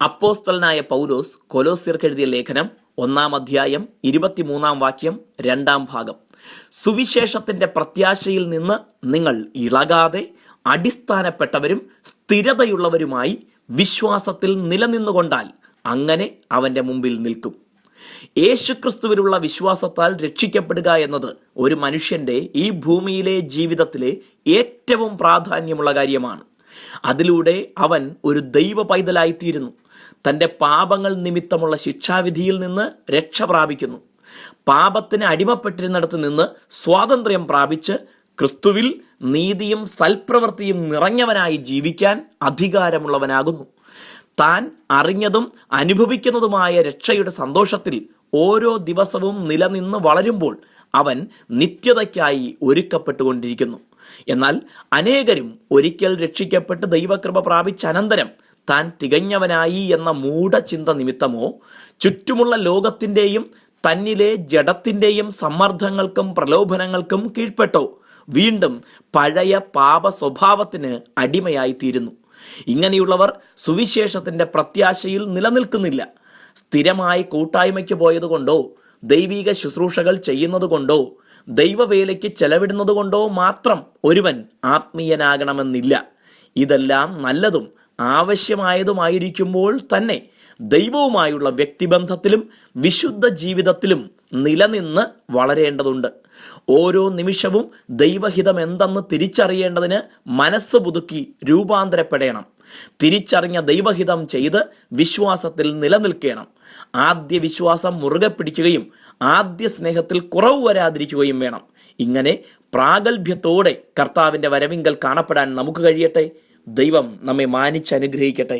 അപ്പോസ്തലനായ പൗലോസ് കൊലോസ്യർക്ക് എഴുതിയ ലേഖനം 1-ാം അധ്യായം 23-ാം വാക്യം 2-ാം ഭാഗം. സുവിശേഷത്തിന്റെ പ്രത്യാശയിൽ നിന്ന് നിങ്ങൾ ഇളകാതെ അടിസ്ഥാനപ്പെട്ടവരും സ്ഥിരതയുള്ളവരുമായി വിശ്വാസത്തിൽ നിലനിന്നുകൊണ്ടാൽ അങ്ങനെ അവന്റെ മുമ്പിൽ നിൽക്കും. യേശുക്രിസ്തുവിലുള്ള വിശ്വാസത്താൽ രക്ഷിക്കപ്പെടുക എന്നത് ഒരു മനുഷ്യന്റെ ഈ ഭൂമിയിലെ ജീവിതത്തിലെ ഏറ്റവും പ്രാധാന്യമുള്ള കാര്യമാണ്. അതിലൂടെ അവൻ ഒരു ദൈവ പൈതലായിത്തീരുന്നു. തൻ്റെ പാപങ്ങൾ നിമിത്തമുള്ള ശിക്ഷാവിധിയിൽ നിന്ന് രക്ഷ പ്രാപിക്കുന്നു. പാപത്തിന് അടിമപ്പെട്ടിരുന്നിടത്ത് നിന്ന് സ്വാതന്ത്ര്യം പ്രാപിച്ച് ക്രിസ്തുവിൽ നീതിയും സൽപ്രവൃത്തിയും നിറഞ്ഞവനായി ജീവിക്കാൻ അധികാരമുള്ളവനാകുന്നു. താൻ അറിഞ്ഞതും അനുഭവിക്കുന്നതുമായ രക്ഷയുടെ സന്തോഷത്തിൽ ഓരോ ദിവസവും നിലനിന്ന് വളരുമ്പോൾ അവൻ നിത്യതയ്ക്കായി ഒരുക്കപ്പെട്ടുകൊണ്ടിരിക്കുന്നു. എന്നാൽ അനേകരും ഒരിക്കൽ രക്ഷിക്കപ്പെട്ട് ദൈവകൃപ പ്രാപിച്ച അനന്തരം താൻ തികഞ്ഞവനായി എന്ന മൂഢചിന്ത നിമിത്തമോ ചുറ്റുമുള്ള ലോകത്തിൻ്റെയും തന്നിലെ ജഡത്തിൻ്റെയും സമ്മർദ്ദങ്ങൾക്കും പ്രലോഭനങ്ങൾക്കും കീഴ്പ്പെട്ടോ വീണ്ടും പഴയ പാപ സ്വഭാവത്തിന് അടിമയായിത്തീരുന്നു. ഇങ്ങനെയുള്ളവർ സുവിശേഷത്തിൻ്റെ പ്രത്യാശയിൽ നിലനിൽക്കുന്നില്ല. സ്ഥിരമായി കൂട്ടായ്മയ്ക്ക് പോയതുകൊണ്ടോ ദൈവിക ശുശ്രൂഷകൾ ചെയ്യുന്നത് കൊണ്ടോ ദൈവവേലയ്ക്ക് ചെലവിടുന്നത് കൊണ്ടോ മാത്രം ഒരുവൻ ആത്മീയനാകണമെന്നില്ല. ഇതെല്ലാം നല്ലതും ആവശ്യമായതുമായിരിക്കുമ്പോൾ തന്നെ ദൈവവുമായുള്ള വ്യക്തിബന്ധത്തിലും വിശുദ്ധ ജീവിതത്തിലും നിലനിന്ന് വളരേണ്ടതുണ്ട്. ഓരോ നിമിഷവും ദൈവഹിതം എന്തെന്ന് തിരിച്ചറിയേണ്ടതിന് മനസ്സ് പുതുക്കി രൂപാന്തരപ്പെടണം. തിരിച്ചറിഞ്ഞ ദൈവഹിതം ചെയ്ത് വിശ്വാസത്തിൽ നിലനിൽക്കണം. ആദ്യ വിശ്വാസം മുറുകെ പിടിക്കുകയും ആദ്യ സ്നേഹത്തിൽ കുറവ് വരാതിരിക്കുകയും വേണം. ഇങ്ങനെ പ്രാഗൽഭ്യത്തോടെ കർത്താവിൻ്റെ വരവിങ്കൽ കാണപ്പെടാൻ നമുക്ക് കഴിയട്ടെ. ദൈവം നമ്മെ മാനിച്ച് അനുഗ്രഹിക്കട്ടെ.